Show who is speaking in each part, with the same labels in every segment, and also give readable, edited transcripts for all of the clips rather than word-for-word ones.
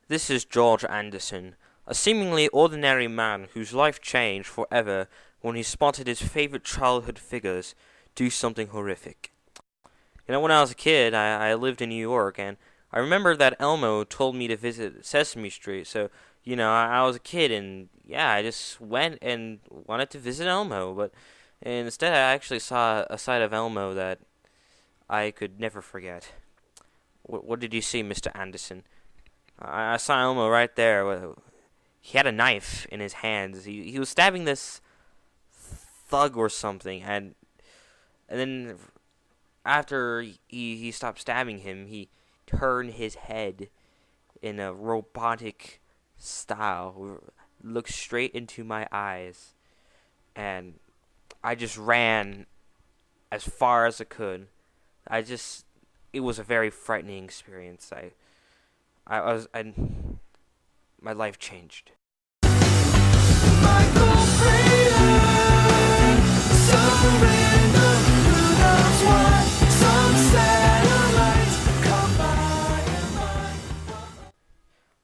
Speaker 1: This is George Anderson, a seemingly ordinary man whose life changed forever when he spotted his favorite childhood figures do something horrific. When I was a kid, I lived in New York, and I remember that Elmo told me to visit Sesame Street, so, I was a kid, and, yeah, I just went and wanted to visit Elmo, but instead I actually saw a side of Elmo that I could never forget. What did you see, Mr. Anderson? I saw Elmo right there. He had a knife in his hands. He was stabbing this thug or something, and then after he stopped stabbing him, he turned his head in a robotic style, looked straight into my eyes, and I just ran as far as I could. It was a very frightening experience. My life changed.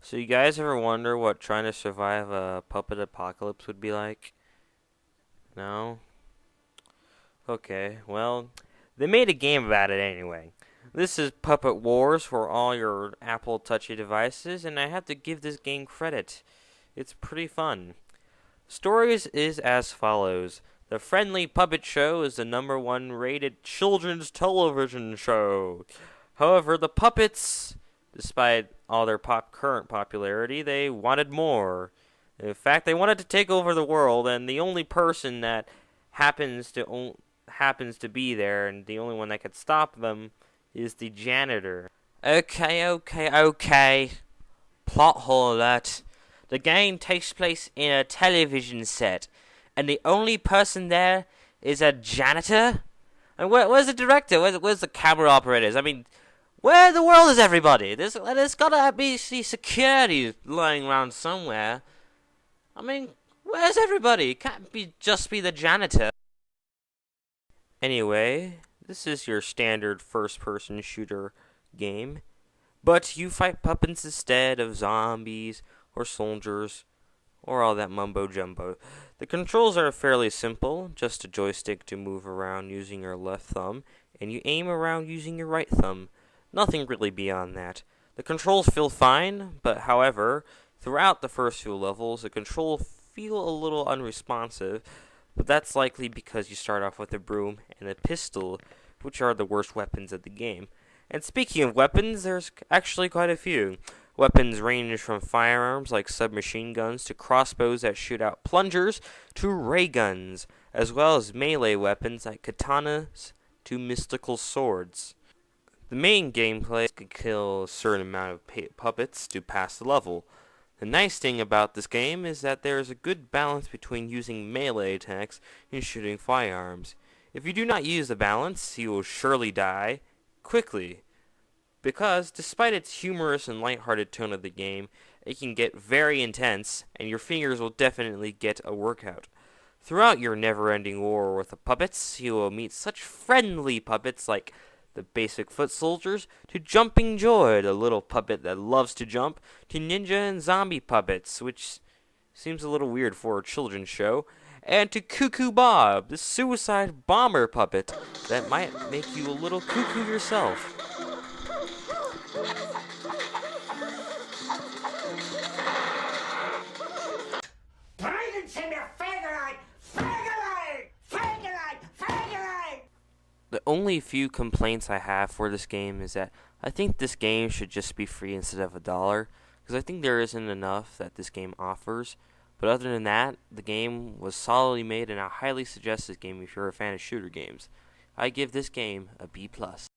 Speaker 1: So you guys ever wonder what trying to survive a puppet apocalypse would be like? No? Okay, well, they made a game about it anyway. This is Puppet Wars for all your Apple Touchy devices, and I have to give this game credit. It's pretty fun. Stories is as follows. The Friendly Puppet Show is the #1 rated children's television show. However, the puppets, despite all their current popularity, they wanted more. In fact, they wanted to take over the world, and the only person that happens to be there, and the only one that could stop them, is the janitor. Okay. Plot hole alert. The game takes place in a television set, and the only person there is a janitor? And where's the director? Where's the camera operators? I mean, where in the world is everybody? There's gotta be security lying around somewhere. I mean, where's everybody? It can't just be the janitor. Anyway, this is your standard first-person shooter game, but you fight puppets instead of zombies or soldiers or all that mumbo-jumbo. The controls are fairly simple, just a joystick to move around using your left thumb, and you aim around using your right thumb. Nothing really beyond that. The controls feel fine, but however, throughout the first few levels, the controls feel a little unresponsive, but that's likely because you start off with a broom and a pistol, which are the worst weapons of the game. And speaking of weapons, there's actually quite a few. Weapons range from firearms like submachine guns to crossbows that shoot out plungers to ray guns, as well as melee weapons like katanas to mystical swords. The main gameplay is to kill a certain amount of puppets to pass the level. The nice thing about this game is that there is a good balance between using melee attacks and shooting firearms. If you do not use the balance, you will surely die quickly, because despite its humorous and lighthearted tone of the game, it can get very intense, and your fingers will definitely get a workout. Throughout your never-ending war with the puppets, you will meet such friendly puppets like the basic foot soldiers, to Jumping Joy, the little puppet that loves to jump, to ninja and zombie puppets, which seems a little weird for a children's show, and to Cuckoo Bob, the suicide bomber puppet that might make you a little cuckoo yourself. The only few complaints I have for this game is that I think this game should just be free instead of $1, because I think there isn't enough that this game offers. But other than that, the game was solidly made, and I highly suggest this game if you're a fan of shooter games. I give this game a B+.